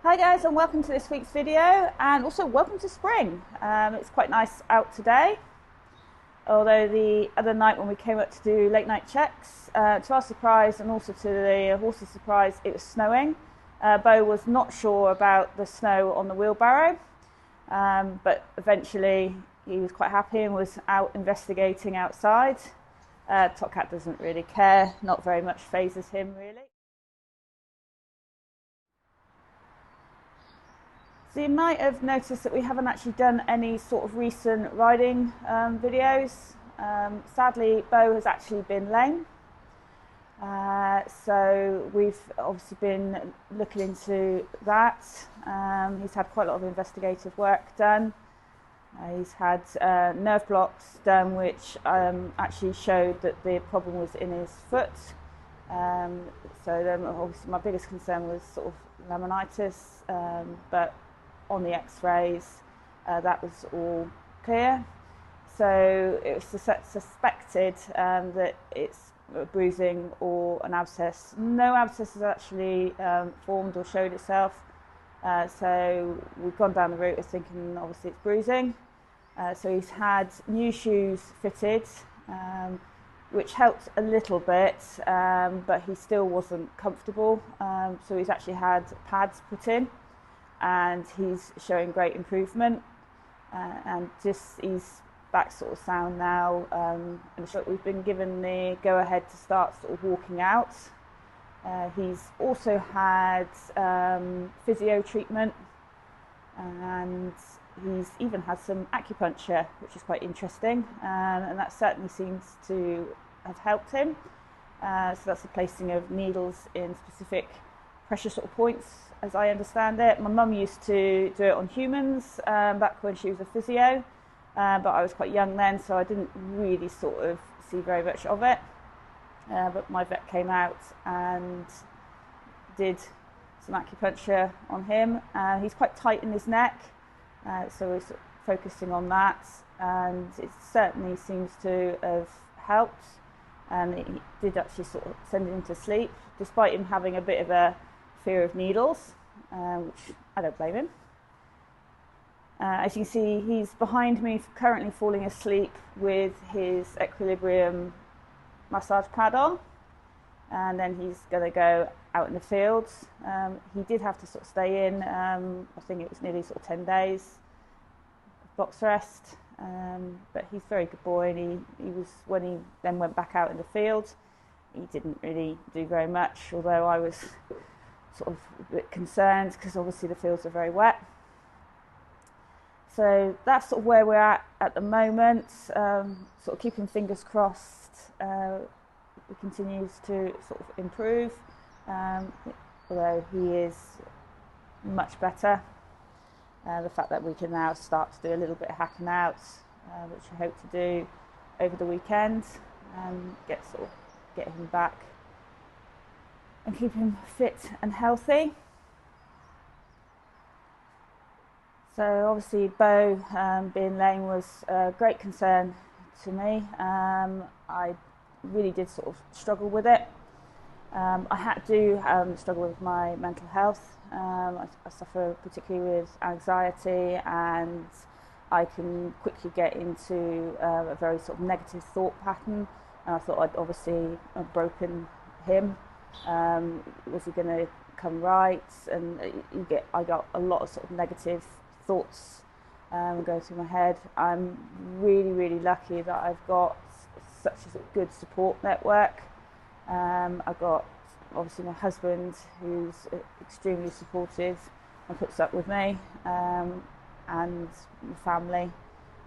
Hi guys, and welcome to this week's video, and also welcome to spring. It's quite nice out today, although the other night when we came up to do late night checks, to our surprise and also to the horse's surprise, it was snowing. Beau was not sure about the snow on the wheelbarrow, but eventually he was quite happy and was out investigating outside. Top Cat doesn't really care, not very much phases him really. So you might have noticed that we haven't actually done any sort of recent riding videos. Sadly, Beau has actually been lame. So we've obviously been looking into that. He's had quite a lot of investigative work done. He's had nerve blocks done, which actually showed that the problem was in his foot. So then obviously my biggest concern was sort of laminitis, but on the x-rays that was all clear. So it was suspected that it's bruising or an abscess. No abscess has actually formed or showed itself, so we've gone down the route of thinking obviously it's bruising. So he's had new shoes fitted, which helped a little bit, but he still wasn't comfortable, so he's actually had pads put in, and he's showing great improvement, and just he's back sort of sound now, and so we've been given the go-ahead to start sort of walking out. He's also had physio treatment, and he's even had some acupuncture, which is quite interesting, and that certainly seems to have helped him. So that's the placing of needles in specific pressure sort of points, as I understand it. My mum used to do it on humans back when she was a physio, but I was quite young then, so I didn't really sort of see very much of it. But my vet came out and did some acupuncture on him. He's quite tight in his neck, so we're sort of focusing on that, and it certainly seems to have helped, and it did actually sort of send him to sleep, despite him having a bit of a fear of needles, which I don't blame him. As you can see, he's behind me currently falling asleep with his equilibrium massage pad on, and then he's going to go out in the fields. He did have to sort of stay in, I think it was nearly sort of 10 days box rest, but he's a very good boy, and he was, when he then went back out in the field, he didn't really do very much, although I was sort of a bit concerned because obviously the fields are very wet. So that's sort of where we're at the moment, sort of keeping fingers crossed he continues to sort of improve, although he is much better. The fact that we can now start to do a little bit of hacking out, which I hope to do over the weekend, and get him back and keep him fit and healthy. So obviously Beau being lame was a great concern to me. I really did sort of struggle with it. I had to struggle with my mental health. I suffer particularly with anxiety, and I can quickly get into a very sort of negative thought pattern. And I thought I'd obviously broken him. Was he going to come right? And I got a lot of sort of negative thoughts go through my head. I'm really, really lucky that I've got such a good support network. I've got obviously my husband, who's extremely supportive and puts up with me, and my family,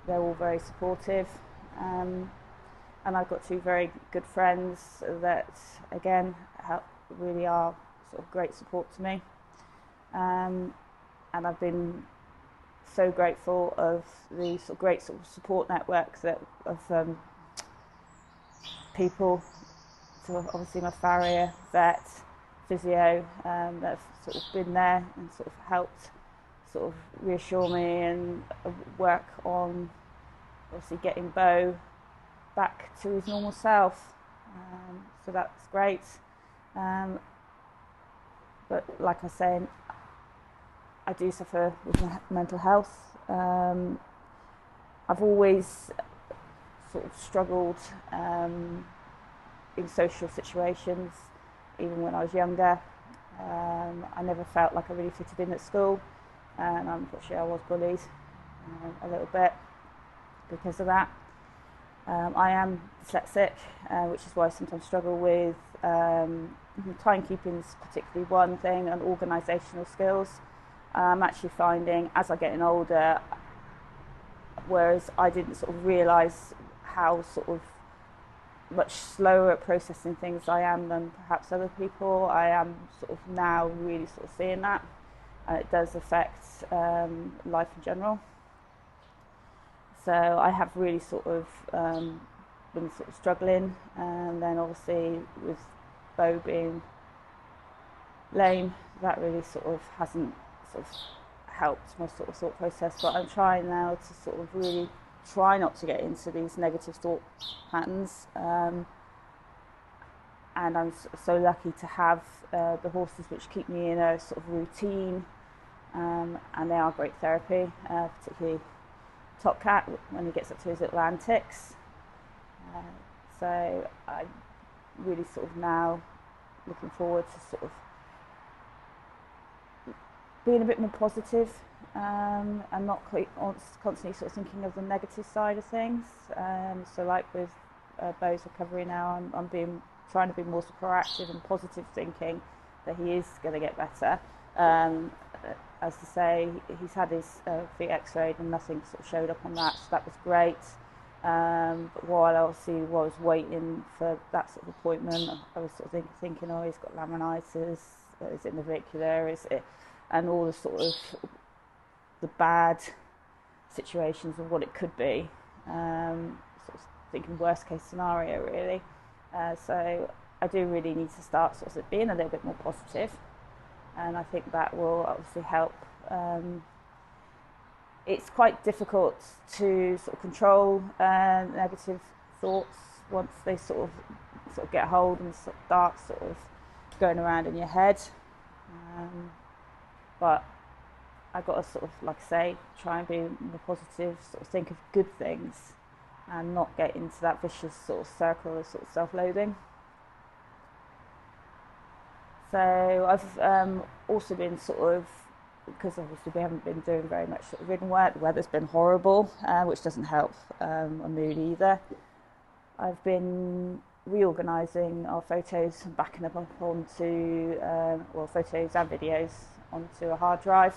they're all very supportive. and I've got two very good friends that again really are sort of great support to me, and I've been so grateful of the sort of great sort of support network that of people. So obviously my farrier, vet, physio, that have sort of been there and sort of helped sort of reassure me and work on obviously getting Beau back to his normal self. So that's great. But like I was saying, I do suffer with mental health. I've always sort of struggled in social situations, even when I was younger. I never felt like I really fitted in at school, and unfortunately I was bullied a little bit because of that. I am dyslexic, which is why I sometimes struggle with timekeeping is particularly one thing, and organisational skills. I'm actually finding as I'm getting older, whereas I didn't sort of realise how sort of much slower at processing things I am than perhaps other people, I am sort of now really sort of seeing that, and it does affect life in general. So I have really sort of been sort of struggling, and then obviously with Beau being lame, that really sort of hasn't sort of helped my sort of thought process. But I'm trying now to sort of really try not to get into these negative thought patterns, and I'm so lucky to have the horses which keep me in a sort of routine, and they are great therapy, particularly Top Cat when he gets up to his little antics. So I'm really sort of now looking forward to sort of being a bit more positive, and not constantly sort of thinking of the negative side of things. So like with Beau's recovery now, I'm trying to be more proactive and positive, thinking that he is going to get better. As to say, he's had his feet x-rayed and nothing sort of showed up on that, so that was great. But while I obviously was waiting for that sort of appointment, I was sort of thinking, oh, he's got laminitis, is it navicular, is it, and all the sort of the bad situations of what it could be, sort of thinking worst case scenario really. So I do really need to start sort of being a little bit more positive, and I think that will obviously help. It's quite difficult to sort of control negative thoughts once they sort of get hold and start sort of going around in your head. But I've got to sort of, like I say, try and be more positive, sort of think of good things, and not get into that vicious sort of circle of sort of self-loathing. So I've also been sort of, because obviously we haven't been doing very much sort of ridden work, the weather's been horrible, which doesn't help my mood either. I've been reorganising our photos and backing them up onto, photos and videos onto a hard drive.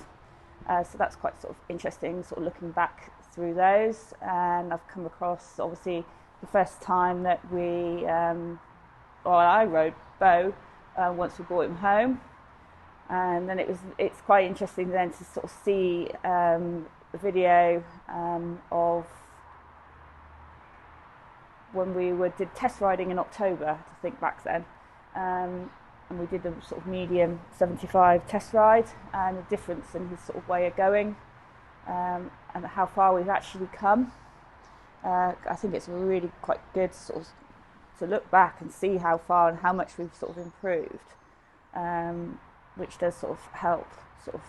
So that's quite sort of interesting, sort of looking back through those. And I've come across, obviously, the first time that I rode Beau once we brought him home. And then it's quite interesting then to sort of see the video of when we did test riding in October, to think back then, and we did a sort of medium 75 test ride, and the difference in his sort of way of going, and how far we've actually come. I think it's really quite good sort of to look back and see how far and how much we've sort of improved, which does sort of help sort of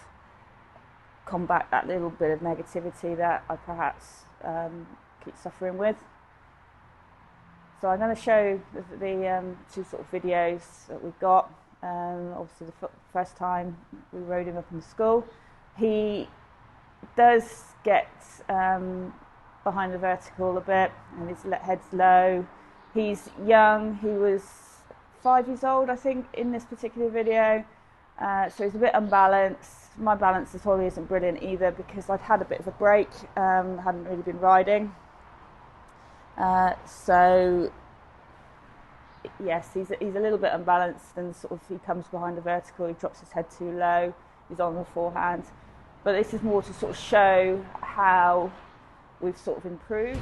combat that little bit of negativity that I perhaps keep suffering with. So I'm going to show the two sort of videos that we've got. Obviously the first time we rode him up in school, he does get behind the vertical a bit, and his head's low. He's young, he was 5 years old I think in this particular video, so he's a bit unbalanced. My balance probably isn't brilliant either, because I'd had a bit of a break, hadn't really been riding. So yes, he's a little bit unbalanced, and sort of he comes behind the vertical, he drops his head too low, he's on the forehand. But this is more to sort of show how we've sort of improved.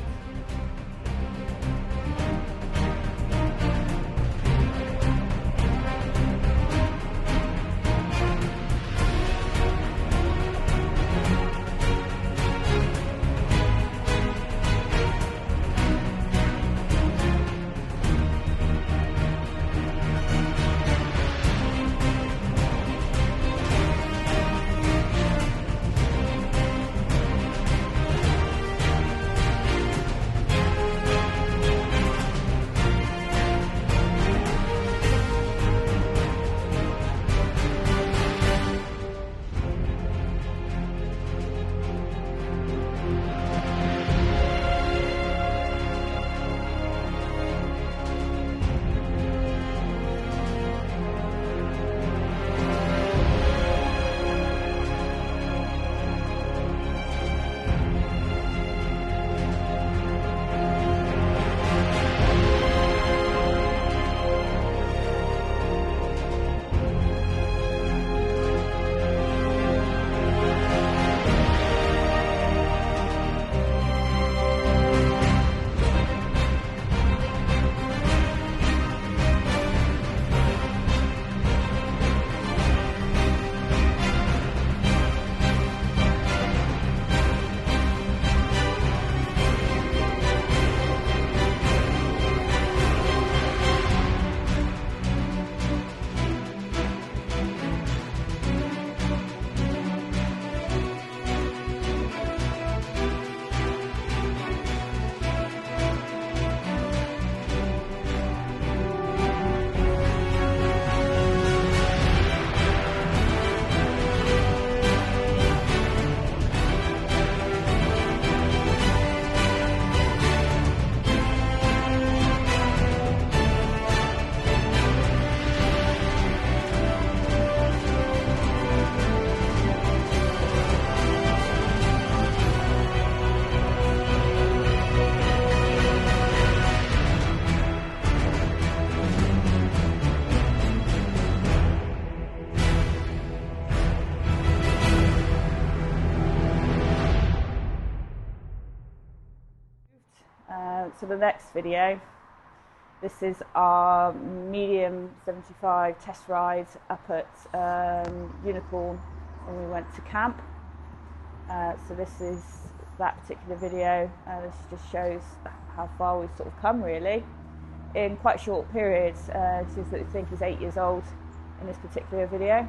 So the next video, this is our medium 75 test ride up at Unicorn when we went to camp. So this is that particular video. This just shows how far we've sort of come really in quite short periods. Since I think he's 8 years old in this particular video.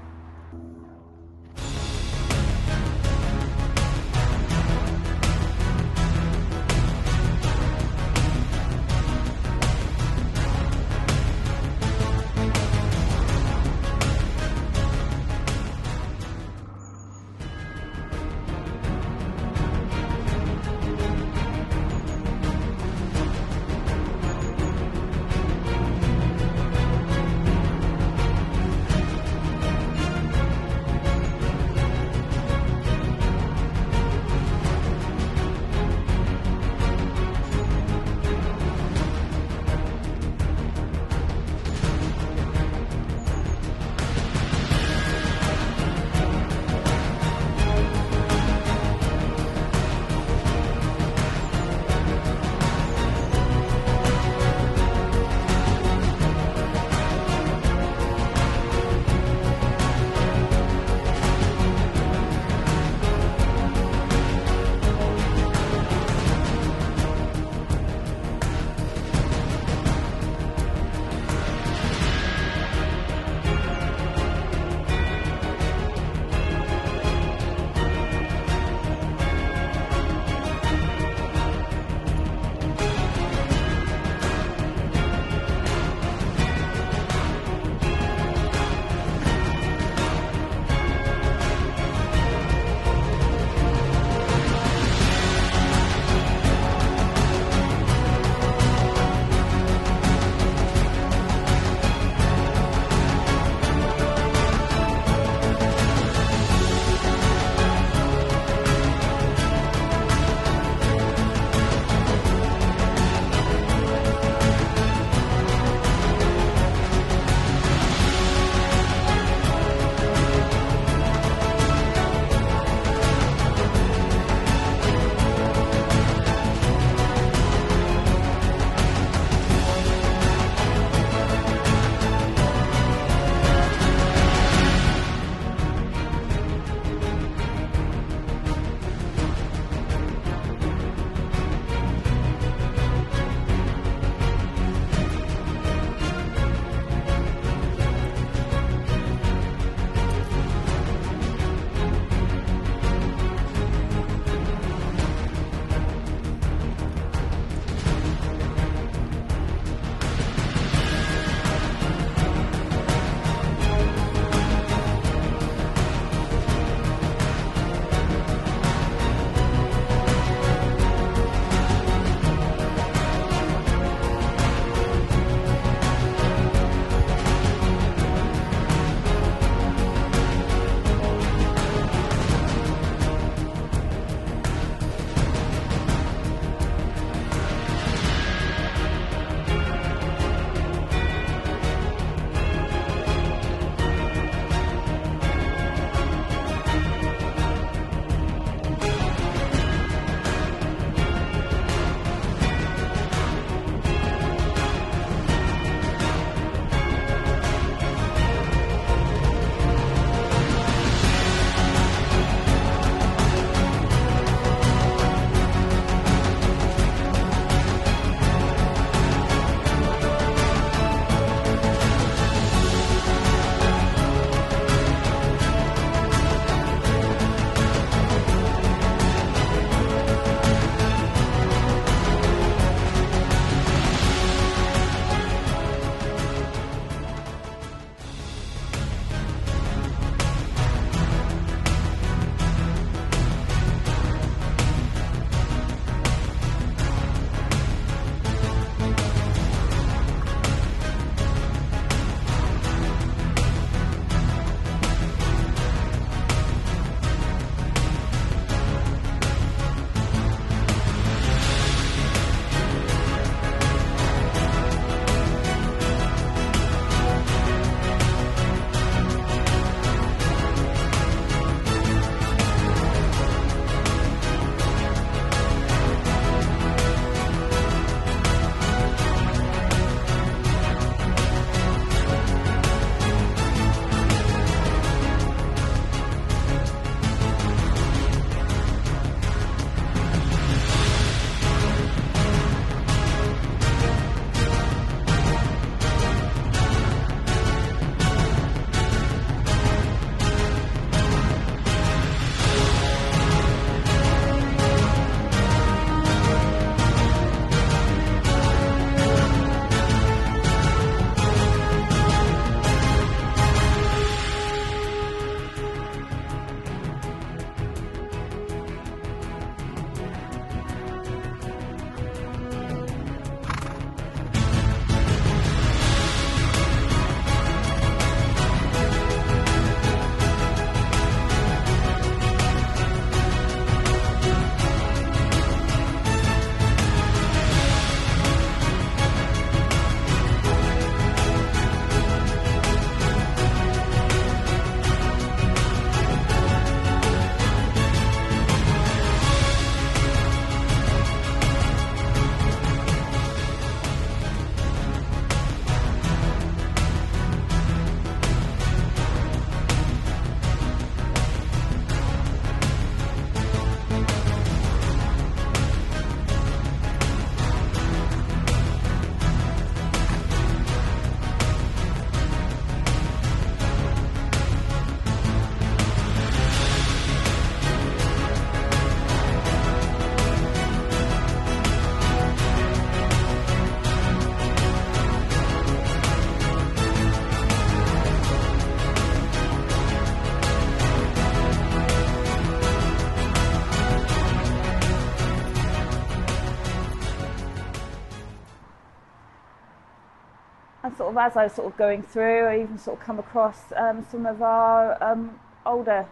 of as I was sort of going through, I even sort of come across some of our older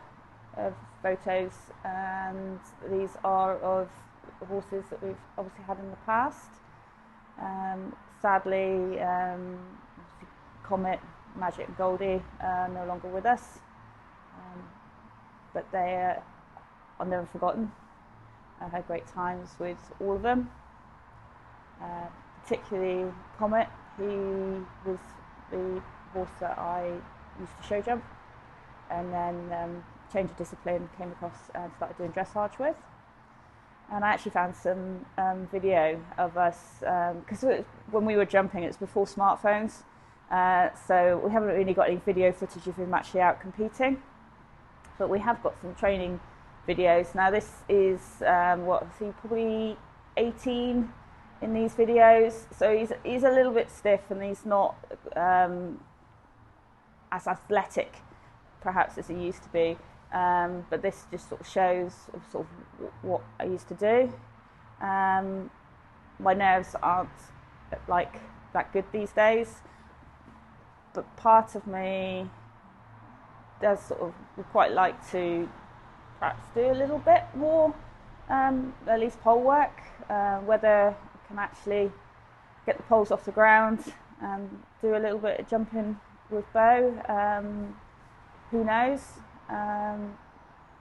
photos, and these are of horses that we've obviously had in the past. Sadly, Comet, Magic and Goldie are no longer with us, but they are never forgotten. I had great times with all of them, particularly Comet. He was the horse that I used to show jump, and then changed of discipline, came across and started doing dressage with. And I actually found some video of us, because when we were jumping, it was before smartphones, so we haven't really got any video footage of him actually out competing, but we have got some training videos. Now this is, probably 18 in these videos, so he's a little bit stiff and he's not as athletic perhaps as he used to be. But this just sort of shows sort of what I used to do. My nerves aren't like that good these days, but part of me does sort of would quite like to perhaps do a little bit more, at least pole work. Whether I can actually get the poles off the ground and do a little bit of jumping with Beau, who knows?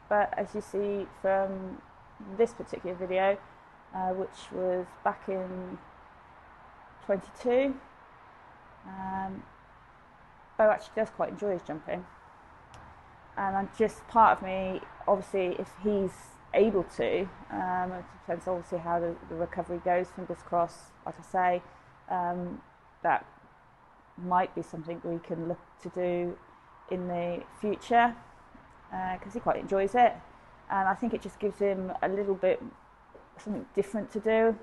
But as you see from this particular video, which was back in 22, Beau actually does quite enjoy his jumping, and I'm just part of me, obviously if he's able to, it depends obviously how the recovery goes, fingers crossed, like I say, that might be something we can look to do in the future, because he quite enjoys it, and I think it just gives him a little bit something different to do.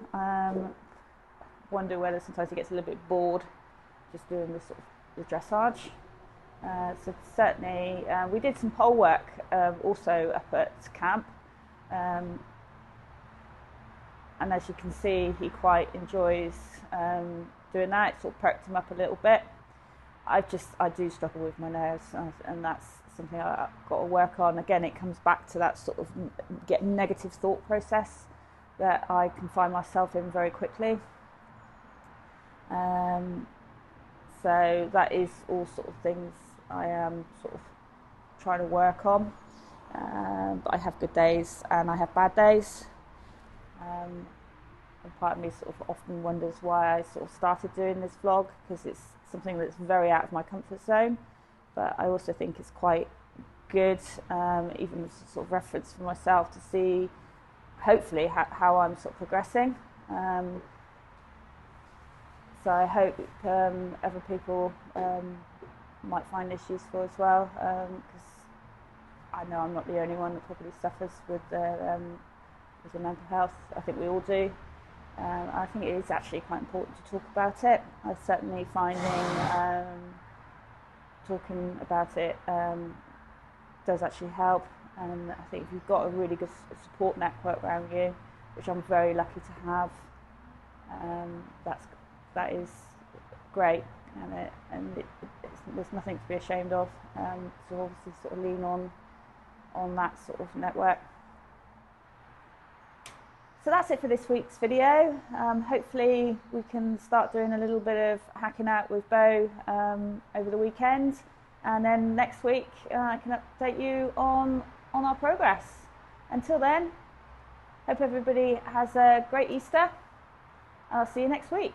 Wonder whether sometimes he gets a little bit bored just doing this sort of the dressage. So certainly we did some pole work also up at camp, and as you can see he quite enjoys doing that. It sort of perked him up a little bit. I do struggle with my nerves, and that's something I've got to work on. Again, it comes back to that sort of negative thought process that I can find myself in very quickly. So that is all sort of things I am sort of trying to work on. But I have good days and I have bad days. And part of me sort of often wonders why I sort of started doing this vlog, because it's something that's very out of my comfort zone, but I also think it's quite good, even as a sort of reference for myself to see hopefully how I'm sort of progressing. So I hope other people might find this useful as well, because I know I'm not the only one that probably suffers with the mental health. I think we all do. I think it is actually quite important to talk about it. I'm certainly finding talking about it does actually help, and I think if you've got a really good support network around you, which I'm very lucky to have, that is great, and there's nothing to be ashamed of. So obviously sort of lean on that sort of network. So that's it for this week's video. Hopefully we can start doing a little bit of hacking out with Beau over the weekend, and then next week I can update you on our progress. Until then, hope everybody has a great Easter. I'll see you next week.